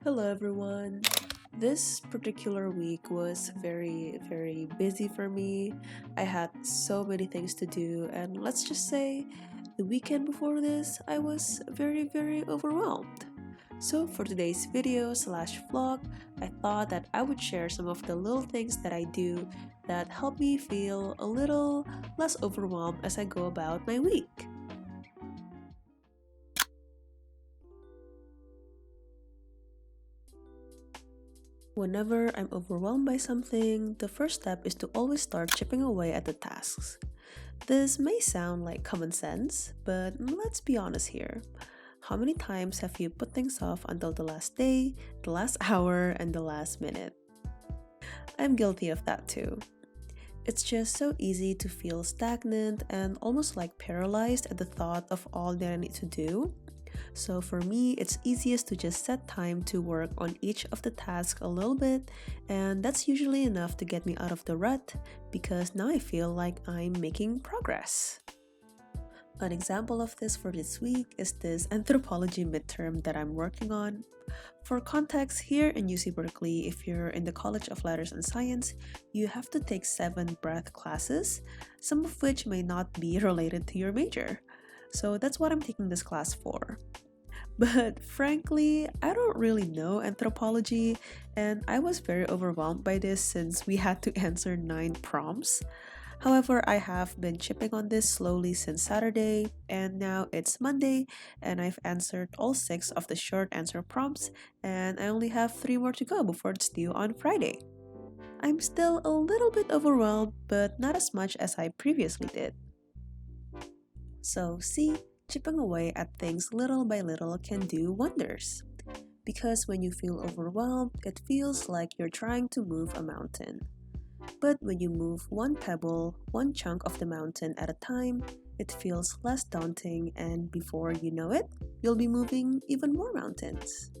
Hello, everyone. This particular week was very busy for me. I had so many things to do, and let's just say the weekend before this, I was very overwhelmed. So, for today's video slash vlog, I thought that I would share some of the little things that I do that help me feel a little less overwhelmed as I go about my week. Whenever I'm overwhelmed by something, the first step is to always start chipping away at the tasks. This may sound like common sense, but let's be honest here. How many times have you put things off until the last day, the last hour, and the last minute? I'm guilty of that too. It's just so easy to feel stagnant and almost like paralyzed at the thought of all that I need to do. So for me, it's easiest to just set time to work on each of the tasks a little bit, and that's usually enough to get me out of the rut because now I feel like I'm making progress. An example of this for this week is this anthropology midterm that I'm working on. For context, here in UC Berkeley, if you're in the College of Letters and Science, you have to take 7 breath classes, some of which may not be related to your major. So that's what I'm taking this class for. But frankly, I don't really know anthropology, and I was very overwhelmed by this since we had to answer 9 prompts. However, I have been chipping on this slowly since Saturday, and now it's Monday, and I've answered all 6 of the short answer prompts, and I only have 3 more to go before it's due on Friday. I'm still a little bit overwhelmed, but not as much as I previously did. So, see, chipping away at things little by little can do wonders. Because when you feel overwhelmed, it feels like you're trying to move a mountain. But when you move one pebble, one chunk of the mountain at a time, it feels less daunting, and before you know it, you'll be moving even more mountains.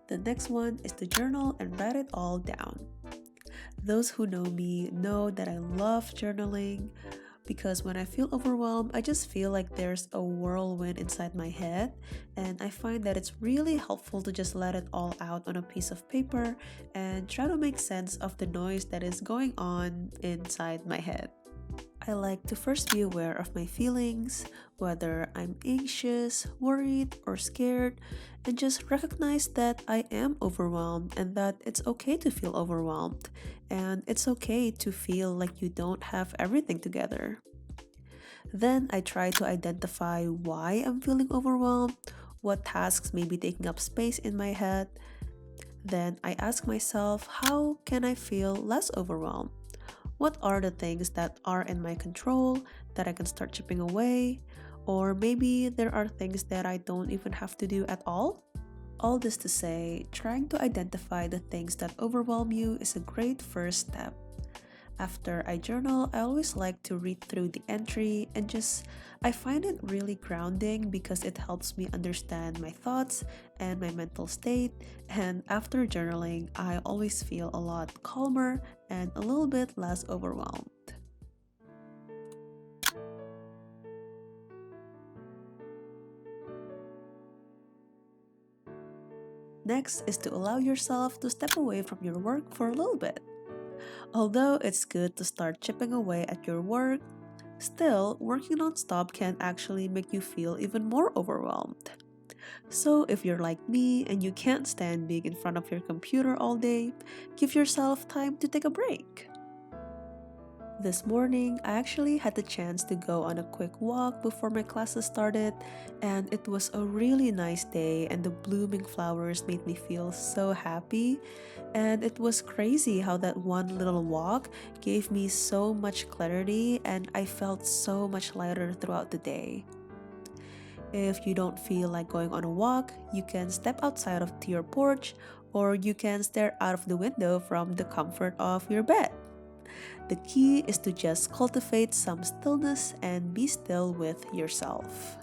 The next one is to journal and write it all down. Those who know me know that I love journaling because when I feel overwhelmed, I just feel like there's a whirlwind inside my head, and I find that it's really helpful to just let it all out on a piece of paper and try to make sense of the noise that is going on inside my head. I like to first be aware of my feelings, whether I'm anxious, worried, or scared, and just recognize that I am overwhelmed and that it's okay to feel overwhelmed, and it's okay to feel like you don't have everything together. Then I try to identify why I'm feeling overwhelmed, what tasks may be taking up space in my head. Then I ask myself, how can I feel less overwhelmed? What are the things that are in my control that I can start chipping away? Or maybe there are things that I don't even have to do at all? All this to say, trying to identify the things that overwhelm you is a great first step. After I journal, I always like to read through the entry and I find it really grounding because it helps me understand my thoughts and my mental state. And after journaling, I always feel a lot calmer and a little bit less overwhelmed. Next is to allow yourself to step away from your work for a little bit. Although it's good to start chipping away at your work, still, working non-stop can actually make you feel even more overwhelmed. So, if you're like me and you can't stand being in front of your computer all day, give yourself time to take a break. This morning, I actually had the chance to go on a quick walk before my classes started, and it was a really nice day, and the blooming flowers made me feel so happy. And it was crazy how that one little walk gave me so much clarity, and I felt so much lighter throughout the day. If you don't feel like going on a walk, you can step outside of to your porch, or you can stare out of the window from the comfort of your bed. The key is to just cultivate some stillness and be still with yourself.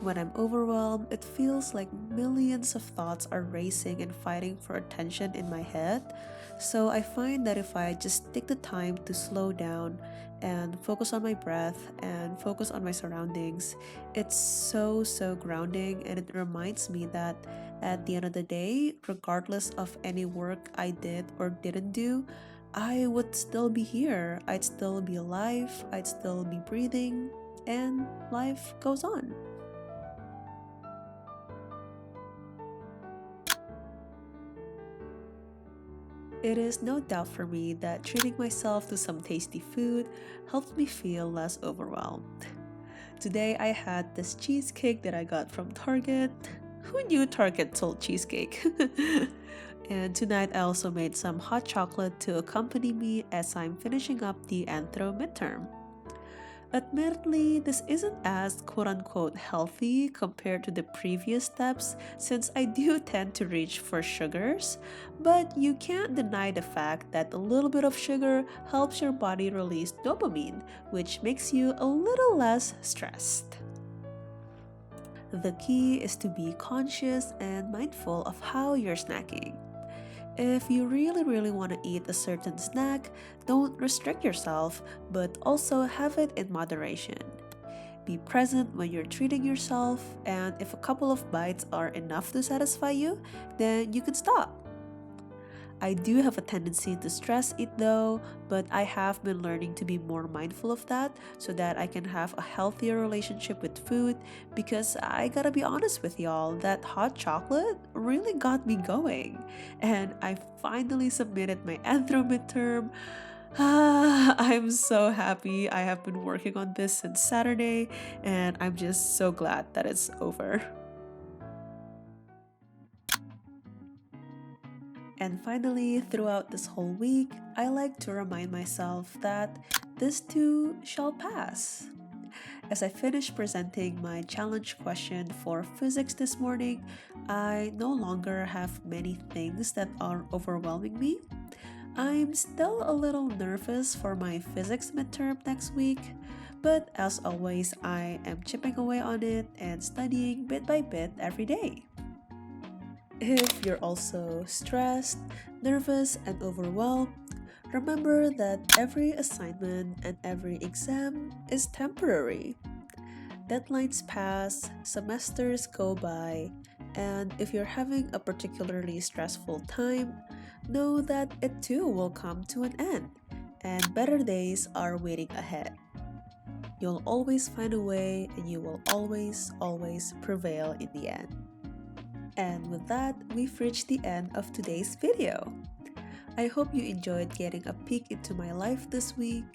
When I'm overwhelmed, it feels like millions of thoughts are racing and fighting for attention in my head. So I find that if I just take the time to slow down and focus on my breath and focus on my surroundings, it's so grounding, and it reminds me that at the end of the day, regardless of any work I did or didn't do, I would still be here. I'd still be alive, I'd still be breathing, and life goes on. It is no doubt for me that treating myself to some tasty food helps me feel less overwhelmed. Today I had this cheesecake that I got from Target. Who knew Target sold cheesecake? And tonight I also made some hot chocolate to accompany me as I'm finishing up the Anthro midterm. Admittedly, this isn't as quote unquote healthy compared to the previous steps since I do tend to reach for sugars, but you can't deny the fact that a little bit of sugar helps your body release dopamine, which makes you a little less stressed. The key is to be conscious and mindful of how you're snacking. If you really want to eat a certain snack, don't restrict yourself, but also have it in moderation. Be present when you're treating yourself, and if a couple of bites are enough to satisfy you, then you can stop. I do have a tendency to stress eat though, but I have been learning to be more mindful of that so that I can have a healthier relationship with food because I gotta be honest with y'all, that hot chocolate really got me going. And I finally submitted my anthro midterm. I'm so happy. I have been working on this since Saturday and I'm just so glad that it's over. And finally, throughout this whole week, I like to remind myself that this too shall pass. As I finish presenting my challenge question for physics this morning, I no longer have many things that are overwhelming me. I'm still a little nervous for my physics midterm next week, but as always, I am chipping away on it and studying bit by bit every day. If you're also stressed, nervous, and overwhelmed, remember that every assignment and every exam is temporary. Deadlines pass, semesters go by, and if you're having a particularly stressful time, know that it too will come to an end, and better days are waiting ahead. You'll always find a way, and you will always prevail in the end. And with that, we've reached the end of today's video. I hope you enjoyed getting a peek into my life this week.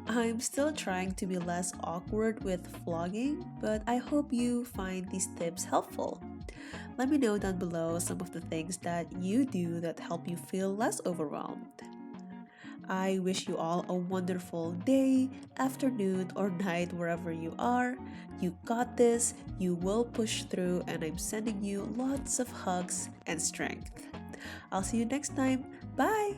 I'm still trying to be less awkward with vlogging, but I hope you find these tips helpful. Let me know down below some of the things that you do that help you feel less overwhelmed. I wish you all a wonderful day, afternoon, or night wherever you are. You got this, you will push through, and I'm sending you lots of hugs and strength. I'll see you next time. Bye!